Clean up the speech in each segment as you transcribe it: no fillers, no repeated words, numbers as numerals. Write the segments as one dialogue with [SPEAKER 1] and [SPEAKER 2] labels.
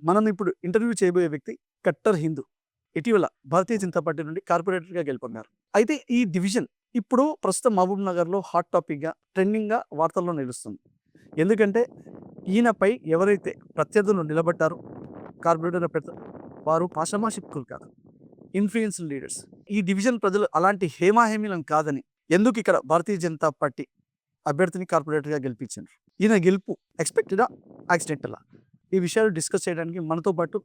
[SPEAKER 1] మనం ఇప్పుడు ఇంటర్వ్యూ చేయబోయే వ్యక్తి కట్టర్ హిందూ. ఇటీవల భారతీయ జనతా పార్టీ నుండి కార్పొరేటర్‌గా గెలుపొందారు. అయితే ఈ డివిజన్ ఇప్పుడు ప్రస్తుతం మహబూబ్ నగర్‌లో హాట్ టాపిక్‌గా, ట్రెండింగ్‌గా వార్తల్లో నిలుస్తుంది. ఎందుకంటే ఈయనపై ఎవరైతే ప్రత్యర్థులు నిలబడ్డారో కార్పొరేటర్ అభ్యర్థులు, వారు పాషామాషిక్కులు కాదు. Influenced leaders. ఈ డివిజన్ ప్రజలు అలాంటి హేమాహేమీలను కాదని ఎందుకు ఇక్కడ భారతీయ జనతా పార్టీ అభ్యర్థిని కార్పొరేటర్‌గా గెలిపించిండ్రు. ఈయన గెలుపు ఎక్స్‌పెక్టెడా? యాక్సిడెంటలా? ఈ విషయాలు డిస్కస్ చేయడానికి మనతో పాటు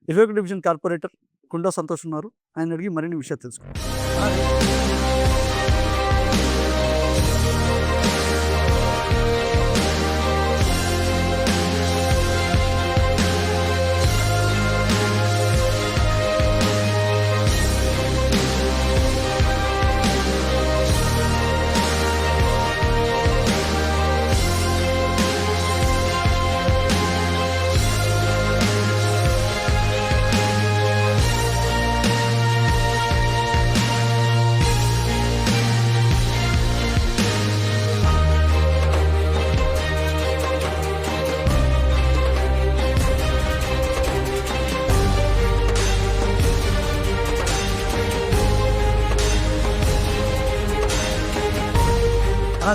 [SPEAKER 1] 21 డివిజన్ కార్పొరేటర్ కుండా సంతోష్ ఉన్నారు. ఆయనని అడిగి మరిన్ని విషయాలు తెలుసుకుందాం.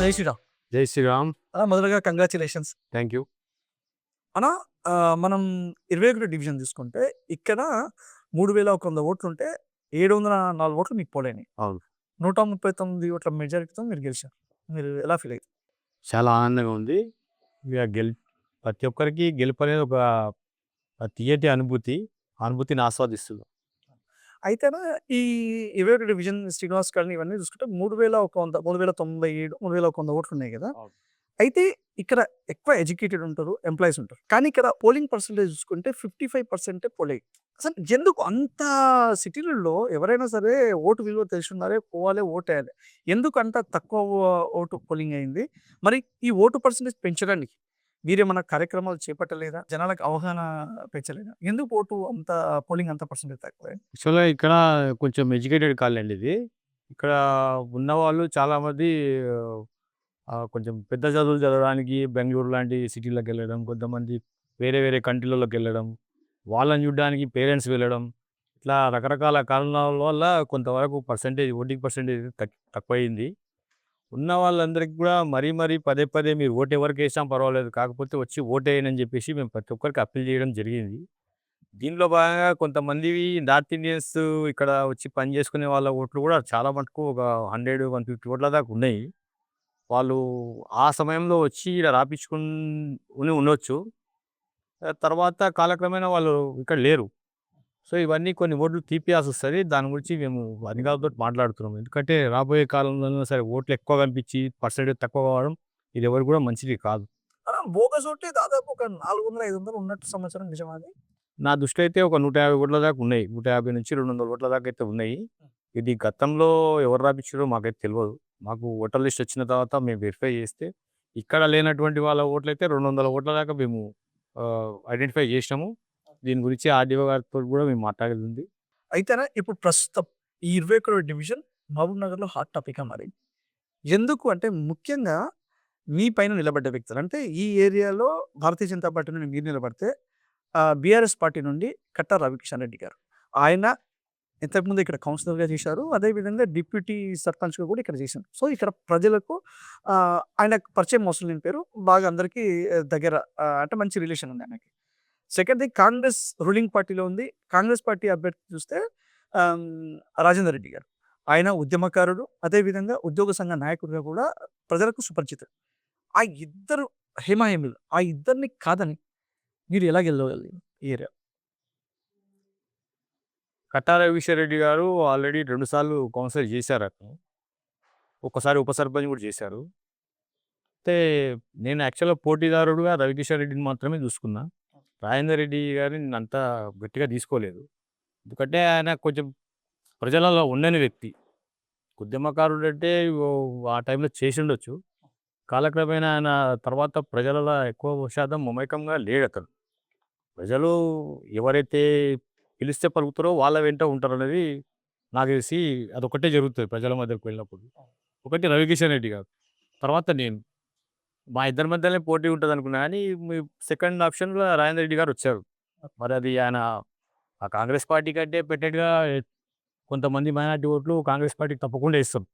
[SPEAKER 1] జై శ్రీరామ్.
[SPEAKER 2] జై శ్రీరామ్.
[SPEAKER 1] మొదటగా కంగ్రాచ్యులేషన్స్.
[SPEAKER 2] Thank you.
[SPEAKER 1] అన్నా మనం 21 డివిజన్ తీసుకుంటే ఇక్కడ 3100 ఓట్లుంటే 704 ఓట్లు మీకు పోలైనాయి.
[SPEAKER 2] అవును.
[SPEAKER 1] 139 ఓట్ల మెజారిటీతో మీరు గెలిచారు. మీరు ఎలా ఫీల్ అయ్యారు?
[SPEAKER 2] చాలా ఆనందంగా ఉంది. ఇక ప్రతి ఒక్కరికి గెలుపు అనేది ఒక తియ్యటి అనుభూతిని ఆస్వాదిస్తున్నాం.
[SPEAKER 1] అయితేనా ఈ 21 డివిజన్ శ్రీనివాస్ కాలనీ ఇవన్నీ చూసుకుంటే 3100, 3097, 3100 ఓట్లున్నాయి కదా!
[SPEAKER 2] అవును.
[SPEAKER 1] అయితే ఇక్కడ ఎక్కువ ఎడ్యుకేటెడ్ ఉంటారు, ఎంప్లాయీస్ ఉంటారు. కానీ ఇక్కడ పోలింగ్ పర్సెంటేజ్ చూసుకుంటే 55% పోలింగ్. అసలు ఎందుకు అంత సిటీలలో ఎవరైనా సరే ఓటు విలువ తెలిసున్నారే పోవాలి, ఓటేయాలి. ఎందుకు అంత తక్కువ ఓటు పోలింగ్ అయింది? మరి ఈ ఓటు పర్సెంటేజ్ పెంచడానికి మీరేమన్నా కార్యక్రమాలు చేపట్టలేదా? జనాలకు అవగాహన పెంచలేదా? ఎందుకు ఓటు అంత పోలింగ్ అంత పర్సెంటేజ్ తక్కువైంది?
[SPEAKER 2] యాక్చువల్‌గా ఇక్కడ కొంచెం ఎడ్యుకేటెడ్ కాలనీ అండి ఇది. ఇక్కడ ఉన్నవాళ్ళు చాలామంది కొంచెం పెద్ద చదువులు చదవడానికి బెంగుళూరు లాంటి సిటీలకెళ్ళడం, కొంతమంది వేరే వేరే కంట్రీలలోకెళ్ళడం, వాళ్ళని చూడడానికి పేరెంట్స్ వెళ్ళడం, ఇట్లా రకరకాల కారణాల వల్ల కొంతవరకు ఓటింగ్ పర్సెంటేజ్ తక్కువయింది. ఉన్న వాళ్ళందరికీ కూడా మరీ పదే పదే మీరు ఓటు ఎవరికేసినా పర్వాలేదు, కాకపోతే వచ్చి ఓటేయండి అని చెప్పేసి మేము ప్రతి ఒక్కరికి అప్పీల్ చేయడం జరిగింది. దీనిలో భాగంగా కొంతమంది నార్త్ ఇండియన్స్ ఇక్కడ వచ్చి పని చేసుకునే వాళ్ళ ఓట్లు కూడా చాలా మటుకు ఒక 100, 150 ఓట్ల దాకా ఉన్నాయి. వాళ్ళు ఆ సమయంలో వచ్చి ఈడ ఉండొచ్చు. తర్వాత కాలక్రమేణా వాళ్ళు ఇక్కడ లేరు. సో, ఇవన్నీ కొన్ని ఓట్లు తీపియాల్సొస్తది. దాని గురించి మేము అధికారులతోటి మాట్లాడుతున్నాం. ఎందుకంటే రాబోయే కాలంలోనైనా సరే ఓట్లు ఎక్కువ కనిపించి పర్సెంటేజ్ తక్కువ కావడం ఇది ఎవరికి కూడా మంచిది కాదు.
[SPEAKER 1] బోగస్ ఓట్లే దాదాపు ఒక 400, 500 ఉన్నట్టు సమాచారం నిజమా అది?
[SPEAKER 2] నా దృష్టిలో అయితే ఒక 150 ఓట్ల దాకా ఉన్నాయి. 150-200 ఓట్ల దాకా అయితే ఉన్నాయి. ఇది గతంలో ఎవరు రాపిచ్చిర్రో మాకైతే తెలవదు. మాకు ఓటర్ లిస్ట్ వచ్చిన తర్వాత మేము వెరిఫై చేస్తే ఇక్కడ లేనటువంటి వాళ్ళ ఓట్లయితే 200 ఓట్ల దాకా మేము ఐడెంటిఫై చేసినాము. దీని గురించి ఆర్‌డీఓ గారితో కూడా మేము మాట్లాడేది ఉంది.
[SPEAKER 1] అయితేనా ఇప్పుడు ప్రస్తుతం ఈ 21 డివిజన్ మహబూబ్ నగర్‌లో హాట్ టాపిక్‌గా మారింది. ఎందుకు అంటే ముఖ్యంగా మీ పైన నిలబడ్డ వ్యక్తులు. అంటే ఈ ఏరియాలో భారతీయ జనతా పార్టీ నుండి మీరు నిలబడితే బీఆర్ఎస్ పార్టీ నుండి కట్టా రవికిషన్ రెడ్డి గారు. ఆయన ఇంతకుముందు ఇక్కడ కౌన్సిలర్‌గా చేశారు. అదేవిధంగా డిప్యూటీ సర్పంచ్‌గా కూడా ఇక్కడ చేశారు. సో, ఇక్కడ ప్రజలకు ఆయనకు పరిచయం అవసరం లేని పేరు. బాగా అందరికీ దగ్గర, అంటే మంచి రిలేషన్ ఉంది ఆయనకి. సెకండ్ థింగ్, కాంగ్రెస్ రూలింగ్ పార్టీలో ఉంది. కాంగ్రెస్ పార్టీ అభ్యర్థి చూస్తే ఆహ్, రాజేందర్ రెడ్డి గారు. ఆయన ఉద్యమకారుడు. అదేవిధంగా ఉద్యోగ సంఘ నాయకుడిగా కూడా ప్రజలకు సుపరిచితుడు. ఆ ఇద్దరు హేమాహేమీలు. ఆ ఇద్దరిని కాదని మీరు ఎలా గెలవగలిగారు ఈ ఏరియా?
[SPEAKER 2] కటార విశ్వరెడ్డి గారు ఆల్రెడీ 2 సార్లు కౌన్సిలర్ చేశారు అతను. ఒక్కసారి ఉప సర్పంచ్ కూడా చేశారు. అయితే నేను యాక్చువల్‌గా పోటీదారుడుగా రవికిషన్ రెడ్డిని మాత్రమే చూసుకున్నా. రాజేందర్ రెడ్డి గారిని నేనంత గట్టిగా తీసుకోలేదు. ఎందుకంటే ఆయన కొంచెం ప్రజలలో ఉండని వ్యక్తి. ఉద్యమకారుడంటే ఆ టైంలో చేసుండొచ్చు. కాలక్రమేణా ఆయన తర్వాత ప్రజలలో ఎక్కువ శాతం మమేకంగా లేడతను. ప్రజలు ఎవరైతే పిలిస్తే పలుకుతారో వాళ్ళ వెంట ఉంటారనేది నాకు తెలిసి అదొక్కటే జరుగుతది ప్రజల మధ్యకి వెళ్ళినప్పుడు. ఒకటి రవికిషన్ రెడ్డి గారు. తర్వాత నేను. మా ఇద్దరి మధ్యలోనే పోటీ ఉంటదనుకున్నా గానీ, సెకండ్ ఆప్షన్‌లో రాజేందర్ రెడ్డి గారొచ్చారు. మరి అది ఆయన ఆ కాంగ్రెస్ పార్టీ కంటే పెట్టేట్టుగా కొంతమంది మైనార్టీ ఓట్లు కాంగ్రెస్ పార్టీకి తప్పకుండా ఇస్తాం.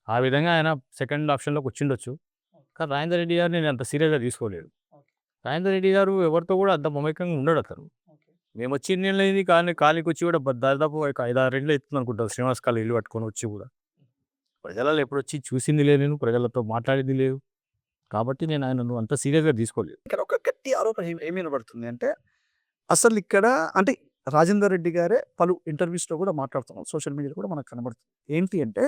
[SPEAKER 2] ఆ విధంగా ఆయన సెకండ్ ఆప్షన్‌లోకి వచ్చిండొచ్చు. కానీ రాజేందర్ రెడ్డి గారిని నేను అంత సీరియస్‌గా తీసుకోలేదు. రాజేందర్ రెడ్డి గారు ఎవరితో కూడా అంత మమేకంగా ఉండడతను. మేమొచ్చి ఇన్నేళ్ళయింది కాలనీకొచ్చి కూడా దాదాపు ఒక 5, 6 ఏళ్ళు అయితుందనుకుంటా శ్రీనివాస్ కాలనీ ఇల్లు కట్టుకొని వచ్చి కూడా. ప్రజలలో ఎప్పుడొచ్చి చూసింది లేదు నేను. ప్రజలతో మాట్లాడింది లేదు. కాబట్టి నేను ఆయనను అంత సీరియస్‌గా తీసుకోలేదు.
[SPEAKER 1] ఇక్కడ ఒక గట్టి ఆరోపణ ఏమి వినబడుతుంది అంటే, అసలిక్కడ అంటే రాజేందర్ రెడ్డి గారే పలు ఇంటర్వ్యూస్‌లో కూడా మాట్లాడుతున్నారు. సోషల్ మీడియాలో కూడా మనకు కనబడుతుంది. ఏంటి అంటే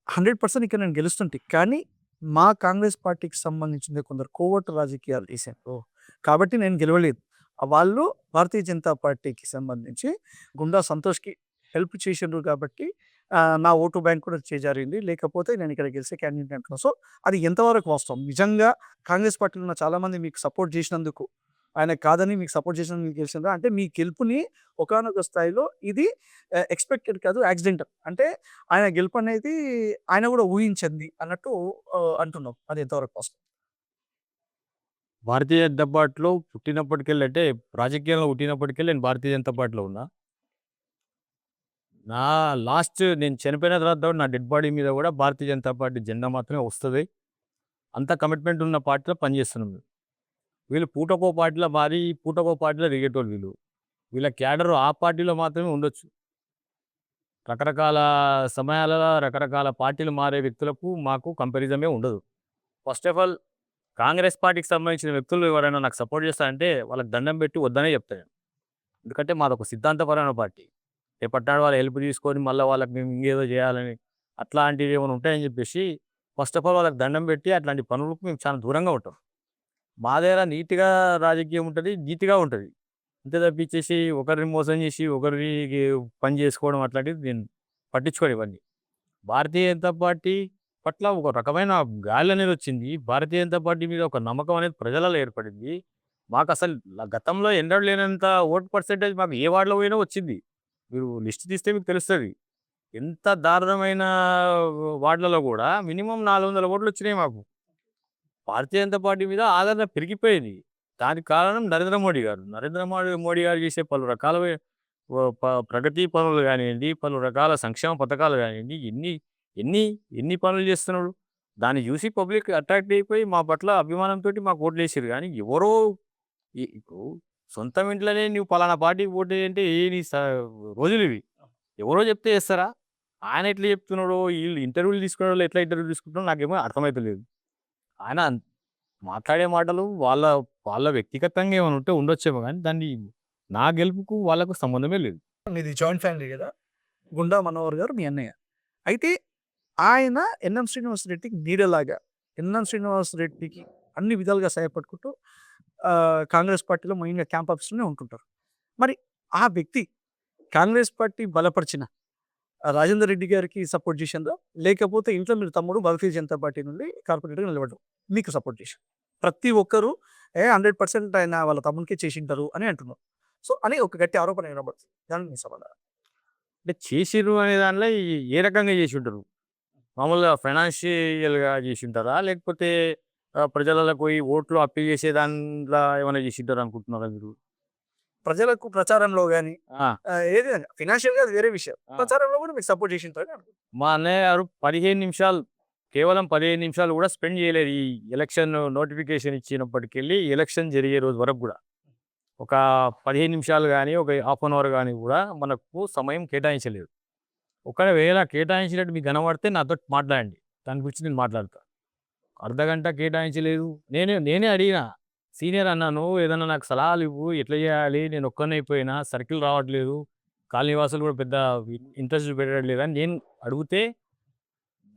[SPEAKER 1] 100% ఇక్కడ నేను గెలుస్తుంటి. కానీ మా కాంగ్రెస్ పార్టీకి సంబంధించిన కొందరు కోవర్ట్ రాజకీయాలు చేశారు. కాబట్టి నేను గెలవలేదు. వాళ్ళు భారతీయ జనతా పార్టీకి సంబంధించి గుండా సంతోష్‌కి హెల్ప్ చేసిండ్రు కాబట్టి నా ఓటు బ్యాంక్ కూడా చేజారింది. లేకపోతే నేను ఇక్కడ గెలిచే క్యాండిడేట్ అంటున్నా. సో, అది ఎంతవరకు వాస్తవం? నిజంగా కాంగ్రెస్ పార్టీలో ఉన్న చాలామంది మీకు సపోర్ట్ చేసినందుకు, ఆయన కాదని మీకు సపోర్ట్ చేసినందుకు మీకు గెలిచిండ్రా? అంటే మీ గెలుపుని ఒకానొక స్థాయిలో ఇది ఎక్స్‌పెక్టెడ్ కాదు యాక్సిడెంటల్. అంటే ఆయన గెలుపనేది ఆయన కూడా ఊహించింది అన్నట్టు అంటున్నాం. అది ఎంతవరకు వాస్తవం?
[SPEAKER 2] భారతీయ జనతా పార్టీలో పుట్టినప్పటికెళ్ళి అంటే రాజకీయాల్లో పుట్టినప్పటికెళ్ళి నేను భారతీయ జనతా పార్టీలో ఉన్నా. నా లాస్ట్ నేను చనిపోయిన తర్వాత కూడా నా డెడ్ బాడీ మీద కూడా భారతీయ జనతా పార్టీ జెండా మాత్రమే వస్తది. అంత కమిట్మెంట్ ఉన్న పార్టీలో పనిచేస్తున్నాం మేము. వీళ్ళు పూటకో పార్టీలో మారి, పూటకో పార్టీలో తిరిగేటోళ్ళు వీళ్ళు. వీళ్ళ క్యాడర్ ఆ పార్టీలో మాత్రమే ఉండొచ్చు. రకరకాల సమయాలలో రకరకాల పార్టీలు మారే వ్యక్తులకు మాకు కంపారిజమే ఉండదు. ఫస్ట్ ఆఫ్ ఆల్ కాంగ్రెస్ పార్టీకి సంబంధించిన వ్యక్తులు ఎవరైనా నాకు సపోర్ట్ చేస్తారంటే వాళ్ళకి దండం పెట్టి వద్దనే చెప్తా నేను. ఎందుకంటే మాదొక సిద్ధాంతపరమైన పార్టీ. రేపటినాడు వాళ్ళ హెల్ప్ తీసుకొని మళ్ళీ వాళ్ళకి మేము ఇంకేదో చేయాలని అట్లాంటివి ఏమైనా ఉంటాయని చెప్పేసి ఫస్ట్ ఆఫ్ ఆల్ వాళ్ళకి దండం పెట్టి అట్లాంటి పనులకు మేము చాలా దూరంగా ఉంటాం. మా దగ్గర నీట్‌గా రాజకీయం ఉంటది. నీట్‌గా ఉంటది. అంతే తప్పించేసి ఒకరిని మోసం చేసి ఒకరికి పని చేసుకోవడం అట్లాంటివి నేను పట్టించుకోను ఇవన్నీ. భారతీయ జనతా పార్టీ పట్ల ఒక రకమైన గాలనేది వచ్చింది. భారతీయ జనతా పార్టీ మీద ఒక నమ్మకం అనేది ప్రజలలో ఏర్పడింది. మాకసలు గతంలో ఎన్నడూ లేనంత ఓట్ పర్సెంటేజ్ మాకు ఏ వార్డ్‌లో పోయినా వచ్చింది. మీరు లిస్ట్ తీస్తే మీకు తెలుస్తది. ఎంత దారుణమైన వార్డ్‌లలో గూడా మినిమమ్ 400 ఓట్లొచ్చినాయి మాకు. భారతీయ జనతా పార్టీ మీద ఆదరణ పెరిగిపోయింది. దానికి కారణం నరేంద్ర మోడీ గారు. మోడీ గారు చేసే పలు రకాల ప్రగతి పనులు గానియండి, పలు రకాల సంక్షేమ పథకాలు గానియండి, ఎన్ని ఎన్ని పనులు చేస్తున్నాడు. దాన్ని చూసి పబ్లిక్ అట్రాక్ట్ అయిపోయి మా పట్ల అభిమానంతోటి మాకు ఓట్లేసిర్రు గానీ, ఎవరో ఇప్పుడు సొంతం ఇంట్లోనే నువ్వు పలానా పార్టీకి ఓటేయంటే ఏని రోజులివి. ఎవరో చెప్తే చేస్తారా? ఆయన ఎట్లా చెప్తున్నాడో, ఈళ్ళు ఇంటర్వ్యూలు తీసుకునేటోళ్ళు ఎట్లా ఇంటర్వ్యూ తీసుకుంటున్నారో నాకేమో అర్థమైతలేదు. ఆయన మాట్లాడే మాటలు వాళ్ళ వ్యక్తిగతంగా ఏమైనా ఉంటే ఉండొచ్చేమో గానీ, దాన్ని నా గెలుపుకు వాళ్ళకు సంబంధమే లేదు.
[SPEAKER 1] మీది జాయింట్ ఫ్యామిలీ గదా! గుండా మనోహర్ గారు మీ అన్నయ్య. అయితే ఆయన ఎన్ఎం శ్రీనివాస్ రెడ్డికి నీడలాగా, ఎన్ఎం శ్రీనివాస్ రెడ్డికి అన్ని విధాలుగా సహాయపడుకుంటూ కాంగ్రెస్ పార్టీలో మెయిన్‌గా క్యాంప్ ఆఫీస్‌లోనే ఉంటుంటారు. మరి ఆ వ్యక్తి కాంగ్రెస్ పార్టీ బలపరిచిన రాజేందర్ రెడ్డి గారికి సపోర్ట్ చేసిండ్రా? లేకపోతే ఇంట్లో మీరు తమ్ముడు భారతీయ జనతా పార్టీ నుండి కార్పొరేటర్‌గా నిలబడ్డారు. మీకు సపోర్ట్ చేశారు. ప్రతి ఒక్కరు 100% ఆయన వాళ్ళ తమ్మునికే చేసుంటారు అని అంటున్నారు. సో, అని ఒక గట్టి ఆరోపణ వినబడుతుంది. దానికి మీ సమాధానం?
[SPEAKER 2] అంటే చేసిర్రు అనే దానిలో ఏ రకంగా చేసుంటరు? మామూలుగా ఫైనాన్షియల్‌గా చేసుంటారా? లేకపోతే ప్రజలలోకి పోయి ఓట్లు అప్పీల్ చేసే దాంట్లో ఏమైనా చేసుంటారు అనుకుంటున్నారా మీరు?
[SPEAKER 1] ప్రజలకు ప్రచారంలో గాని
[SPEAKER 2] ఆ!
[SPEAKER 1] ఏదైనా ఫైనాన్షియల్‌గా అది వేరే విషయం.
[SPEAKER 2] ఆ!
[SPEAKER 1] ప్రచారంలో కూడా మీకు సపోర్ట్ చేసుంటారని అనుకుంటున్నాను.
[SPEAKER 2] మా అన్నయ్య గారు 15 నిమిషాలు కేవలం 15 నిమిషాలు కూడా స్పెండ్ చేయలేదు. ఈ ఎలక్షన్ నోటిఫికేషన్ ఇచ్చినప్పటికెళ్ళి ఎలక్షన్ జరిగే రోజు వరకు గూడా. ఒక 15 నిమిషాలు గాని, ఒక హాఫ్ అన్ అవర్ గాని గూడా మనకు సమయం కేటాయించలేదు. ఒకవేళ కేటాయించినట్టు మీకు కనబడితే నాతోటి మాట్లాడండి. దాని గురించి నేను మాట్లాడతా. అర్ధగంట కేటాయించలేదు. నేనే అడిగినా. సీనియర్ అన్నా "నువ్వు ఏదన్నా నాకు సలహాలు ఇవ్వు. ఎట్లా చేయాలి? నేను ఒక్కడినే అయిపోయినా సర్కిల్ రావట్లేదు. కాలనీ వాసులు కూడా పెద్ద ఇంట్రెస్ట్ చూపెట్టడం లేదని" నేను అడిగితే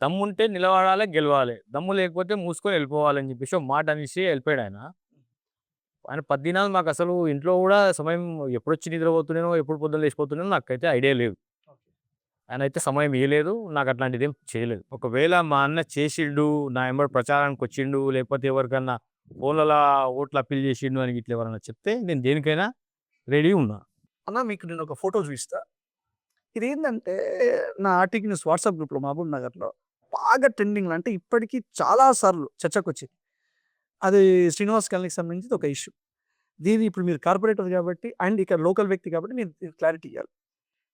[SPEAKER 2] దమ్ముంటే నిలబడాలి, గెలవాలి. దమ్ము లేకపోతే మూసుకొని వెళ్ళిపోవాలని చెప్పేసి ఒక మాట అనేసి వెళ్ళిపోయాడాయన. ఆయన 10 దినాలు మాకసలు ఇంట్లో గూడా సమయం ఎప్పుడొచ్చి నిద్రపోతున్నానో, ఎప్పుడు పొద్దున్న లేచిపోతున్నానో నాకైతే ఐడియా లేదు. ఆయనైతే సమయం ఇయ్యలేదు. నాకట్లాంటిదేం చేయలేదు. ఒకవేళ మా అన్న చేసిండు, నా ఎంబడి ప్రచారానికొచ్చిండు, లేకపోతే ఎవరికన్నా ఫోన్‌లలా ఓట్లు అప్పీల్ చేసిండు అని గిట్ల ఎవరన్నా చెప్తే నేను దేనికైనా రెడీ ఉన్నా.
[SPEAKER 1] అన్న మీకు నేను ఒక ఫోటో చూపిస్తా. ఇదేంటంటే నా ఆర్టీకి న్యూస్ వాట్సాప్ గ్రూప్‌లో మహబూబ్ నగర్‌లో బాగా ట్రెండింగ్‌లో అంటే ఇప్పటికి చాలా సార్లు చర్చకొచ్చింది. అది శ్రీనివాస్ కాలనీకి సంబంధించింది ఒక ఇష్యూ. దీని ఇప్పుడు మీరు కార్పొరేటర్ కాబట్టి అండ్ ఇక్కడ లోకల్ వ్యక్తి కాబట్టి మీరు క్లారిటీ ఇవ్వాలి.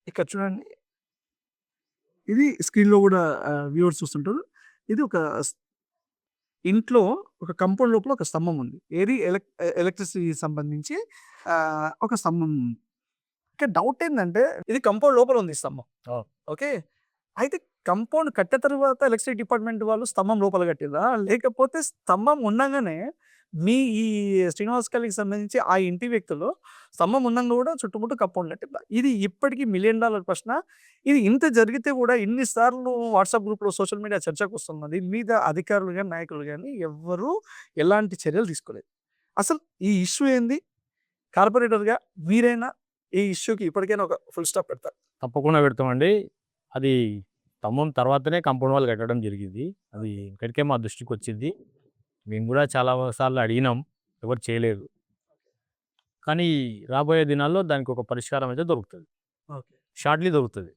[SPEAKER 1] ఇక్కడ చూడండి. ఇది స్క్రీన్‌లో గూడా వ్యూవర్స్ చూస్తుంటారు. ఇది ఒక ఇంట్లో ఒక కాంపౌండ్ లోపల ఒక స్తంభం ఉంది. ఏది ఎలక్ట్రిసిటీకి సంబంధించి ఒక స్తంభం ఉంది. ఇక్కడ డౌట్ ఏందంటే ఇది కాంపౌండ్ లోపల ఉంది ఈ స్తంభం.
[SPEAKER 2] అవును.
[SPEAKER 1] ఓకే. అయితే కాంపౌండ్ కట్టిన తర్వాత ఎలక్ట్రిసిటీ డిపార్ట్‌మెంట్ వాళ్ళు స్తంభం లోపల కట్టిర్రా? లేకపోతే స్తంభం ఉండంగానే మీ ఈ శ్రీనివాస్ కాలనీకి సంబంధించి ఆ ఇంటి వ్యక్తులు స్తంభం ఉండంగా కూడా చుట్టుముట్టు కాంపౌండ్ కట్టిర్రా? ఇది ఇప్పటికి $1,000,000 ప్రశ్న. ఇది ఇంత జరిగితే కూడా ఇన్ని సార్లు వాట్సాప్ గ్రూప్‌లో సోషల్ మీడియా చర్చకొస్తున్నది. దీని మీద అధికారులు గాని, నాయకులు గాని ఎవ్వరు ఎలాంటి చర్యలు తీసుకోలేదు. అసలు ఈ ఇష్యూ ఏంది? కార్పొరేటర్‌గా మీరైనా ఈ ఇష్యూకి ఇప్పటికైనా ఒక ఫుల్ స్టాప్ పెడతారా?
[SPEAKER 2] తప్పకుండా పెడతామండి. అది స్తంభం తర్వాతనే కాంపౌండ్ వాల్ కట్టడం జరిగింది. అది ఇక్కడికే మా దృష్టికొచ్చింది. మేము కూడా చాలా సార్లు అడిగినాం. ఎవరు చేయలేదు. కానీ రాబోయే దినాల్లో దానికి ఒక పరిష్కారం అయితే దొరుకుతది.
[SPEAKER 1] ఓకే.
[SPEAKER 2] షార్ట్‌లీ దొరుకుతది.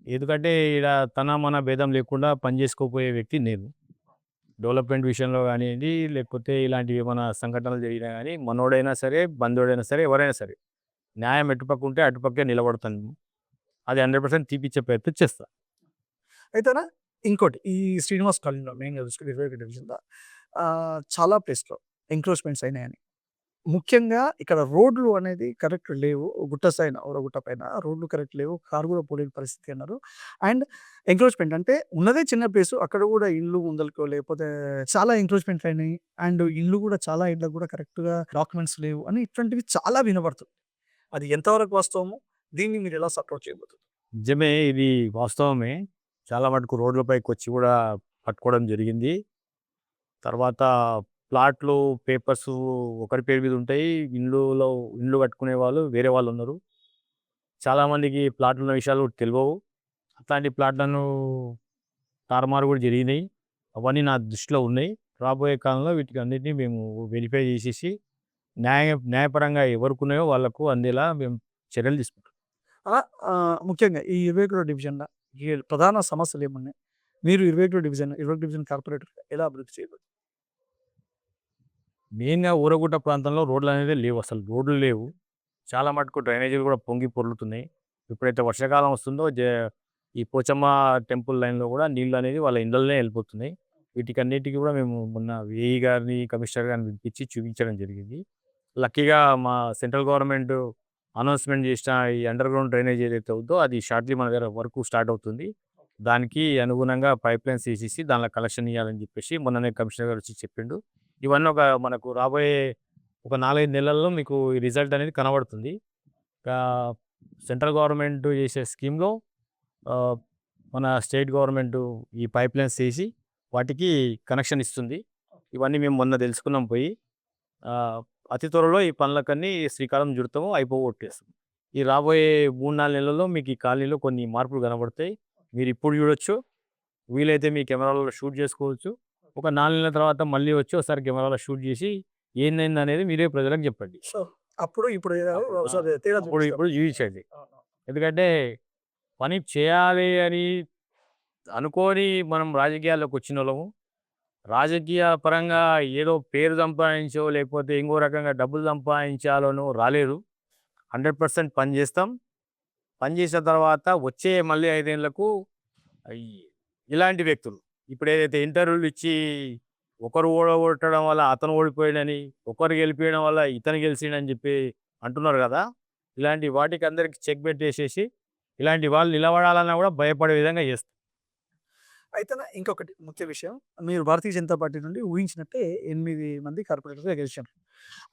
[SPEAKER 2] ఎందుకంటే ఈడ తన, మన భేదం లేకుండా పని చేసుకోపోయే వ్యక్తి నేను. డెవలప్‌మెంట్ విషయంలో గానియండి, లేకపోతే ఇలాంటివి ఏమైనా సంఘటనలు జరిగినా గానీ, మనోడైనా సరే, బంధువుడైనా సరే, ఎవరైనా సరే, న్యాయం ఎటుపక్క ఉంటే అటుపక్కే నిలబడతాను. అది 100% తీపిచ్చే ప్రయత్నం చేస్తా.
[SPEAKER 1] అయితేనా ఇంకోటి ఈ శ్రీనివాస్ కాలనీలో మెయిన్‌గా చూసుకుంటే 21 డివిజన్‌లో చాలా ప్లేస్‌లో ఎంక్రోచ్‌మెంట్స్ అయినాయని. ముఖ్యంగా ఇక్కడ రోడ్లు అనేది కరెక్ట్ లేవు. గుట్ట సైన గుట్ట పైన రోడ్లు కరెక్ట్ లేవు. కారు కూడా పోలేని పరిస్థితి అన్నారు. అండ్ ఎంక్రోచ్‌మెంట్ అంటే ఉన్నదే చిన్న ప్లేసు. అక్కడ కూడా ఇల్లు ముందలకో లేకపోతే చాలా ఎంక్రోచ్‌మెంట్లు అయినాయి. అండ్ ఇల్లు కూడా చాలా ఇళ్ళకి కూడా కరెక్ట్‌గా డాక్యుమెంట్స్ లేవు అని ఇట్లాంటివి చాలా వినబడుతుంది. అది ఎంతవరకు వాస్తవము? దీన్ని మీరు ఎలా సపోర్ట్ చేయబోతున్నారు?
[SPEAKER 2] నిజమే ఇది వాస్తవమే. చాలా మటుకు రోడ్లపైకొచ్చి కూడా పట్టుకోవడం జరిగింది. తర్వాత ప్లాట్లు, పేపర్సు ఒకరి పేరు మీద ఉంటాయి. ఇండ్లు కట్టుకునే వాళ్ళు వేరే వాళ్ళున్నారు. చాలామందికి ప్లాట్లున్న విషయాలు తెలవవు. అట్లాంటి ప్లాట్‌లను తారుమారు కూడా జరిగినాయి. అవన్నీ నా దృష్టిలో ఉన్నాయి. రాబోయే కాలంలో వీటికన్నిటిని మేము వెరిఫై చేసేసి న్యాయపరంగా ఎవరికున్నాయో వాళ్ళకు అందేలా మేము చర్యలు తీసుకుంటాం.
[SPEAKER 1] ముఖ్యంగా ఈ 21 డివిజన్‌ల ఈ ప్రధాన సమస్యలేమున్నాయి? మీరు 21 డివిజన్ కార్పొరేటర్‌గా ఎలా అభివృద్ధి చేయబోతున్నారు?
[SPEAKER 2] మెయిన్‌గా ఊరగుట్ట ప్రాంతంలో రోడ్లనేదే లేవు. అసలు రోడ్లు లేవు. చాలా మటుకు డ్రైనేజీలు కూడా పొంగి పొర్లుతున్నాయి. ఎప్పుడైతే వర్షాకాలం వస్తుందో ఈ పోచమ్మ టెంపుల్ లైన్‌లో కూడా నీళ్ళనేది వాళ్ళ ఇళ్ళల్లోనే వెళ్ళిపోతున్నాయి. వీటికన్నిటికి కూడా మేము మొన్న ఏఈ గారిని, కమిషనర్ గారిని పిలిపించి చూపించడం జరిగింది. లక్కీగా మా సెంట్రల్ గవర్నమెంట్ అనౌన్స్‌మెంట్ చేసిన ఈ అండర్‌గ్రౌండ్ డ్రైనేజ్ ఏదైతే ఉందో అది షార్ట్‌లీ మన దగ్గర వర్క్ స్టార్ట్ అవుతుంది. దానికి అనుగుణంగా పైప్‌లైన్స్ ఏసేసి దాంట్లో కనెక్షన్ ఇయ్యాలని చెప్పేసి మొన్ననే కమిషనర్ గారు వచ్చి చెప్పిండు. ఇవన్నీ మనకు రాబోయే ఒక 4, 5 నెలల్లో మీకు ఈ రిజల్ట్ అనేది కనబడుతుంది. సెంట్రల్ గవర్నమెంట్ చేసే స్కీమ్‌లో ఆహ్, మన స్టేట్ గవర్నమెంట్ ఈ పైప్‌లైన్స్ ఏసి వాటికి కనెక్షన్ ఇస్తుంది. ఇవన్నీ మేము మొన్న తెలుసుకున్నాం పోయి. ఆహ్, అతి త్వరలో ఈ పనులకన్నీ శ్రీకారం చుడతాము. అయిపోగొట్టేస్తాం. ఈ రాబోయే 3, 4 నెలల్లో మీకు ఈ కాలనీలో కొన్ని మార్పులు కనబడతాయి. మీరిప్పుడు చూడొచ్చు. వీలైతే మీ కెమెరాలో షూట్ చేసుకోవచ్చు. ఒక 4 నెలల తర్వాత మళ్ళీ వచ్చి ఒకసారి కెమెరాలో షూట్ చేసి ఏందనేది మీరే ప్రజలకు చెప్పండి.
[SPEAKER 1] సో, అప్పుడు ఇప్పుడు
[SPEAKER 2] ఆ!
[SPEAKER 1] ఒకసారి తేడా
[SPEAKER 2] అప్పుడు
[SPEAKER 1] చూపిస్తారు.
[SPEAKER 2] ఇప్పుడు చూయించండి.
[SPEAKER 1] అవును.
[SPEAKER 2] ఎందుకంటే పని చేయాలి అని అనుకోని మనం రాజకీయాల్లోకి వచ్చినోళ్ళము. రాజకీయ పరంగా ఏదో పేరు సంపాదించో లేకపోతే ఇంకో రకంగా డబ్బులు సంపాదించాలనో రాలేదు. 100% పని చేస్తాం. పని చేసిన తర్వాత వచ్చే మళ్ళీ 5 ఏళ్లకు ఈ ఇలాంటి వ్యక్తులు ఇప్పుడేదైతే ఇంటర్వ్యూలు ఇచ్చి ఒకరు ఓడగొట్టడం వల్ల అతను ఓడిపోయాడని, ఒకరు గెలిపియడం వల్ల ఇతను గెలిసిండని చెప్పి అంటున్నారు కదా! ఇలాంటి వాటికి అందరికి చెక్ పెట్టేసేసి, ఇలాంటి వాళ్ళు నిలబడాలన్నా కూడా భయపడే విధంగా చేస్తాం.
[SPEAKER 1] అయితేనా ఇంకొకటి ముఖ్య విషయం. మీరు భారతీయ జనతా పార్టీ నుండి ఊహించినట్టే 8 మంది కార్పొరేటర్‌గా గెలిచారు.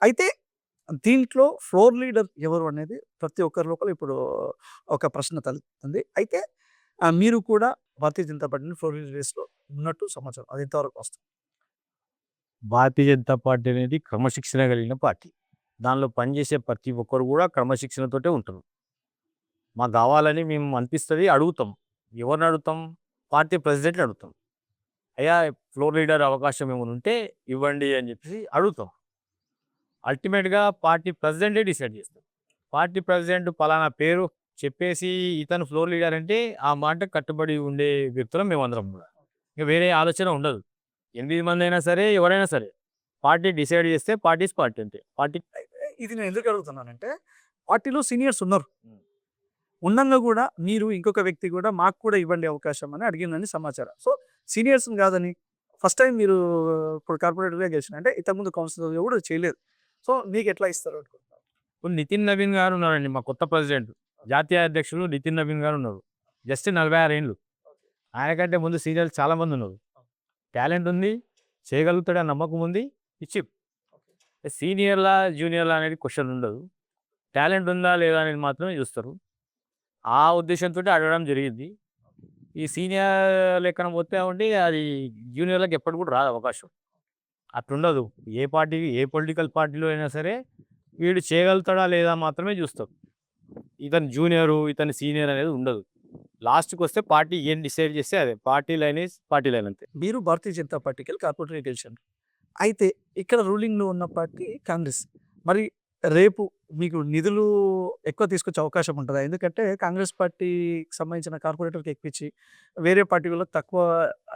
[SPEAKER 1] అయితే దీంట్లో ఫ్లోర్ లీడర్ ఎవరు అనేది ప్రతి ఒక్కరి లోపల ఇప్పుడు ఒక ప్రశ్న తలెత్తుతుంది. అయితే మీరు కూడా భారతీయ జనతా పార్టీని ఫ్లోర్ లీడర్ రేస్‌లో ఉన్నట్టు సమాచారం. అది ఎంతవరకు వాస్తవం?
[SPEAKER 2] భారతీయ జనతా పార్టీ అనేది క్రమశిక్షణ కలిగిన పార్టీ. దానిలో పనిచేసే ప్రతి ఒక్కరు కూడా క్రమశిక్షణతోటే ఉంటారు. మాకు కావాలని మేము అనిపిస్తది అడుగుతాం. ఎవరిని అడుగుతాం? పార్టీ ప్రెసిడెంట్‌ని అడుగుతాం. అయ్యా! ఫ్లోర్ లీడర్ అవకాశం ఏమైనా ఉంటే ఇవ్వండి అని చెప్పేసి అడుగుతాం. అల్టిమేట్‌గా పార్టీ ప్రెసిడెంటే డిసైడ్ చేస్తాడు. పార్టీ ప్రెసిడెంట్ పలానా పేరు చెప్పేసి ఇతను ఫ్లోర్ లీడర్ అంటే ఆ మాటకు కట్టుబడి ఉండే వ్యక్తులం మేమందరం కూడా. ఇక వేరే ఆలోచన ఉండదు. 8 మందైనా సరే, ఎవరైనా సరే. పార్టీ డిసైడ్ చేస్తే పార్టీ అంతే. పార్టీ
[SPEAKER 1] ఇది నేను ఎందుకు అడుగుతున్నానంటే, పార్టీలో సీనియర్స్ ఉన్నారు. ఉండంగా కూడా మీరు ఇంకొక వ్యక్తి కూడా మాకు కూడా ఇవ్వండి అవకాశం అని అడిగిందని సమాచారం. సో, సీనియర్స్‌ని కాదని ఫస్ట్ టైమ్ మీరు ఇప్పుడు కార్పొరేటర్‌గా గెలిచిన అంటే ఇంతకుముందు కౌన్సిలర్‌గా కూడా చేయలేదు. సో, మీకెట్లా ఇస్తారు అనుకుంటున్నారు?
[SPEAKER 2] ఇప్పుడు నితిన్ నవీన్ గారు ఉన్నారండి మా కొత్త ప్రెసిడెంట్. జాతీయ అధ్యక్షులు నితిన్ నవీన్ గారు ఉన్నారు. జస్ట్ 46 ఏండ్లు. ఆయన కంటే ముందు సీనియర్స్ చాలా మంది ఉన్నారు. టాలెంట్ ఉంది, చేయగలుగుతాడని నమ్మకం ఉంది. ఇచ్చి సీనియర్‌లా, జూనియర్‌లా అనేది క్వెషన్ ఉండదు. టాలెంట్ ఉందా లేదా అనేది మాత్రమే చూస్తారు. ఆ ఉద్దేశంతోటి అడగడం జరిగింది. ఈ సీనియర్ లెక్కన పోతే ఉండి అది జూనియర్‌లకి ఎప్పటికి కూడా రాదు అవకాశం. అట్లుండదు. ఏ పార్టీకి ఏ పొలిటికల్ పార్టీలో అయినా సరే వీడు చేయగలుగుతాడా లేదా మాత్రమే చూస్తారు. ఇతను జూనియరు, ఇతను సీనియర్ అనేది ఉండదు. లాస్ట్‌కొస్తే పార్టీ ఏం డిసైడ్ చేస్తే అదే. Party line is party line అంతే.
[SPEAKER 1] మీరు భారతీయ జనతా పార్టీకెళ్ళి కార్పొరేటర్‌గా గెలిచారు. అయితే ఇక్కడ రూలింగ్‌లో ఉన్న పార్టీ కాంగ్రెస్. మరి రేపు మీకు నిధులు ఎక్కువ తీసుకొచ్చే అవకాశం ఉంటదా? ఎందుకంటే కాంగ్రెస్ పార్టీకి సంబంధించిన కార్పొరేటర్‌కి ఎక్కువిచ్చి, వేరే పార్టీ వాళ్ళకి తక్కువ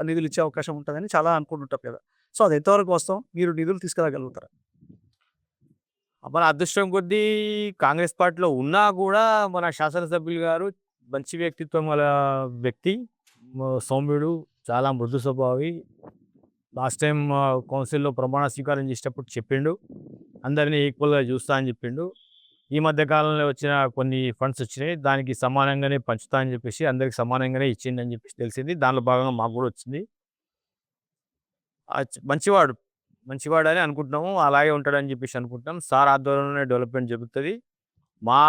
[SPEAKER 1] నిధులు ఇచ్చే అవకాశం ఉంటదని చాలా అనుకుంటుంటారు కదా! సో, అది ఎంతవరకు వాస్తవం? మీరు నిధులు తీసుకురాగలుగుతారా?
[SPEAKER 2] మన అదృష్టం కొద్దీ కాంగ్రెస్ పార్టీలో ఉన్నా కూడా మన శాసనసభ్యులు గారు మంచి వ్యక్తిత్వం గల వ్యక్తి. సౌమ్యుడు, చాలా మృదు స్వభావి. లాస్ట్ టైమ్ కౌన్సిల్‌లో ప్రమాణ స్వీకారం చేసేటప్పుడు చెప్పిండు. అందరిని ఈక్వల్‌గా చూస్తా అని చెప్పిండు. ఈ మధ్య కాలంలో వచ్చిన కొన్ని ఫండ్స్ వచ్చినాయి. దానికి సమానంగానే పంచుతా అని చెప్పేసి అందరికి సమానంగానే ఇచ్చిండని చెప్పేసి తెలిసింది. దానిలో భాగంగా మాకు కూడా వచ్చింది. మంచివాడు. మంచివాడని అనుకుంటున్నాము. అలాగే ఉంటాడని చెప్పేసి అనుకుంటున్నాం. సార్ ఆధ్వర్యంలోనే డెవలప్‌మెంట్ జరుగుతది. మా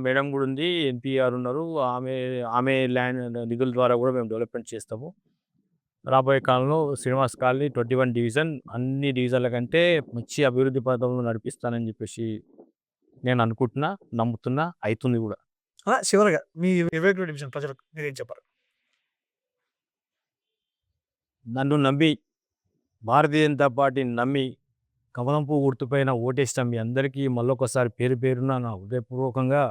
[SPEAKER 2] మేడం కూడా ఉంది. ఎంపీ గారు ఉన్నారు. ఆమె ఆమె ల్యాండ్ నిధుల ద్వారా కూడా మేము డెవలప్‌మెంట్ చేస్తాము. రాబోయే కాలంలో శ్రీనివాస్ కాలనీ 21 డివిజన్ అన్ని డివిజన్ల కంటే మంచి అభివృద్ధి పథంలో నడిపిస్తానని చెప్పేసి నేను అనుకుంటున్నా, నమ్ముతున్నా, అయితుంది కూడా.
[SPEAKER 1] చివరగా మీ 21 డివిజన్ ప్రజలకు మీరేం చెప్పాలి?
[SPEAKER 2] నన్ను నమ్మి, భారతీయ జనతా పార్టీని నమ్మి, కమలం పువ్వు గుర్తుపైన ఓటేసిన మీ అందరికీ మళ్ళొకసారి పేరు పేరున నా హృదయపూర్వకంగా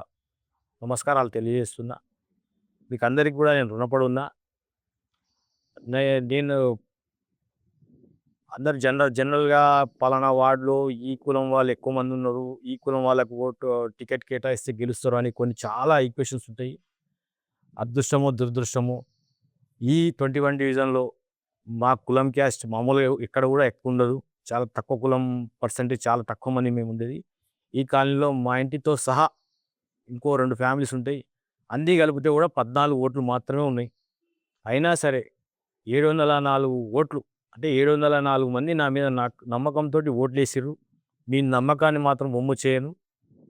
[SPEAKER 2] నమస్కారాలు తెలియజేస్తున్నా. మీకందరికి కూడా నేను రుణపడి ఉన్నా. నేను అందరు జనరల్‌గా పలానా వార్డ్‌లో ఈ కులం వాళ్ళు ఎక్కువ మంది ఉన్నారు. ఈ కులం వాళ్ళకి టికెట్ కేటాయిస్తే గెలుస్తారు అని కొన్ని చాలా ఈక్వేషన్స్ ఉంటాయి. అదృష్టమో, దురదృష్టమో ఈ 21 డివిజన్‌లో మా కులం క్యాస్ట్ మామూలుగా ఎక్కడ కూడా ఎక్కువ ఉండదు. చాలా తక్కువ కులం పర్సెంటేజ్ చాలా తక్కువ మంది మేము ఉండేది. ఈ కాలనీలో మా ఇంటితో సహా ఇంకో 2 ఫ్యామిలీస్ ఉంటాయి. అన్నీ కలిపితే కూడా 14 ఓట్లు మాత్రమే ఉన్నాయి. అయినా సరే 704 ఓట్లు అంటే 704 మంది నా మీద నాకు నమ్మకంతోటి ఓట్లేసిర్రు. మీ నమ్మకాన్ని మాత్రం వమ్ము చేయను.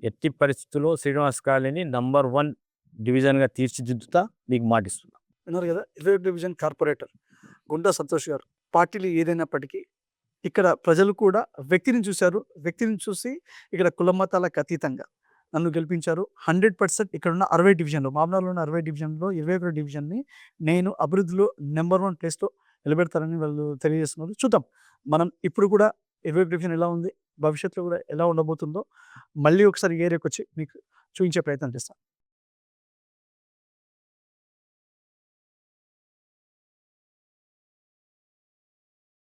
[SPEAKER 2] ఎట్టి పరిస్థితుల్లో శ్రీనివాస్ కాలనీని నంబర్ 1 డివిజన్‌గా తీర్చిదిద్దుతా మీకు మాటిస్తున్నా.
[SPEAKER 1] విన్నారు కదా! 21 డివిజన్ కార్పొరేటర్ గుండా సంతోష్ గారు. పార్టీలు ఏదైనప్పటికీ ఇక్కడ ప్రజలు కూడా వ్యక్తిని చూసారు. వ్యక్తిని చూసి ఇక్కడ కుల మతాలకు అతీతంగా నన్ను గెలిపించారు. 100% ఇక్కడున్న 60 డివిజన్‌లో మామనాడులో ఉన్న 60 డివిజన్‌లో 21 డివిజన్‌ని నేను అభివృద్ధిలో నంబర్ 1 ప్లేస్‌లో నిలబెడతారని వాళ్ళు తెలియజేస్తున్నారు. చూద్దాం. మనం ఇప్పుడు కూడా 21 డివిజన్ ఎలా ఉంది? భవిష్యత్తులో కూడా ఎలా ఉండబోతుందో మళ్ళీ ఒకసారి ఈ ఏరియాకొచ్చి మీకు చూయించే ప్రయత్నం చేస్తాను.